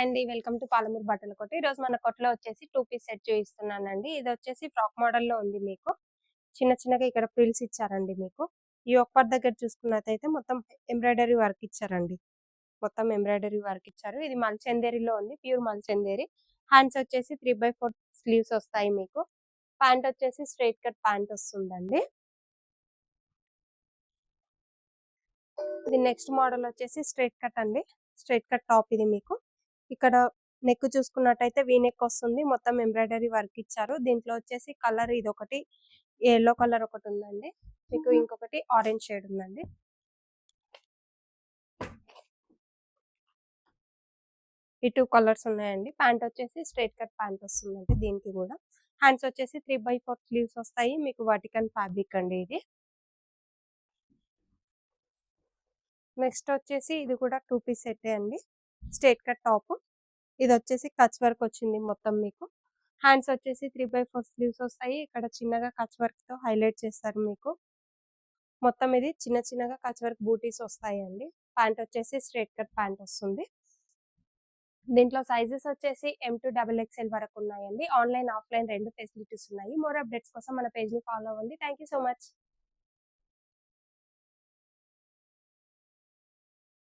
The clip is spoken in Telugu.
హాయ్ అండి. వెల్కమ్ టు పాలమూరు బట్టల కొట్టు. ఈరోజు మన కొట్టులో వచ్చేసి 2 పీస్ సెట్ చూపిస్తున్నానండి. ఇదొచ్చేసి ఫ్రాక్ మోడల్‌లో ఉంది మీకు. చిన్న చిన్నగా ఇక్కడ ఫ్రిల్స్ ఇచ్చారండి మీకు. ఈ ఒక్కటి దగ్గర చూసుకున్నట్టయితే మొత్తం ఎంబ్రాయిడరీ వర్క్ ఇచ్చారండి. మొత్తం ఎంబ్రాయిడరీ వర్క్ ఇచ్చారు. ఇది మల్చందేరిలో ఉంది. ప్యూర్ మల్చందేరి. హ్యాండ్స్ వచ్చేసి 3/4 స్లీవ్స్ వస్తాయి మీకు. ప్యాంట్ వచ్చేసి స్ట్రెయిట్ కట్ ప్యాంట్ వస్తుందండి. ఇది నెక్స్ట్ మోడల్ వచ్చేసి స్ట్రెయిట్ కట్ అండి. స్ట్రెయిట్ కట్ టాప్ ఇది మీకు. ఇక్కడ నెక్ చూసుకున్నట్టయితే వీ నెక్ వస్తుంది. మొత్తం ఎంబ్రాయిడరీ వర్క్ ఇచ్చారు. దీంట్లో వచ్చేసి కలర్ ఇదొకటి, యెల్లో కలర్ ఒకటి ఉందండి. మీకు ఇంకొకటి ఆరెంజ్ షేడ్ ఉందండి. ఈ 2 కలర్స్ ఉన్నాయండి. ప్యాంట్ వచ్చేసి స్ట్రెయిట్ కట్ ప్యాంట్ వస్తుందండి దీనికి కూడా. హ్యాండ్స్ వచ్చేసి 3/4 స్లీవ్స్ వస్తాయి. మీకు వర్టికల్ ఫ్యాబ్రిక్ అండి ఇది. నెక్స్ట్ వచ్చేసి ఇది కూడా 2 పీస్ సెట్టే అండి. Straight cut top. ఇది వచ్చేసి కచ్ వర్క్ వచ్చింది మొత్తం మీకు. హ్యాండ్స్ వచ్చేసి 3/4 స్లీవ్స్ వస్తాయి. ఇక్కడ చిన్నగా కచ్ వర్క్‌తో హైలైట్ చేస్తారు మీకు. మొత్తం ఇది చిన్న చిన్నగా కచ్ వర్క్ బూటీస్ వస్తాయండి. ప్యాంట్ వచ్చేసి స్ట్రెయిట్ కట్ ప్యాంట్ వస్తుంది. దీంట్లో సైజెస్ వచ్చేసి M-XXL వరకు ఉన్నాయండి. ఆన్‌లైన్, ఆఫ్‌లైన్ 2 ఫెసిలిటీస్ ఉన్నాయి. మోర్ అప్డేట్స్ కోసం మన పేజ్‌ని ఫాలో అవ్వండి. Thank you so much.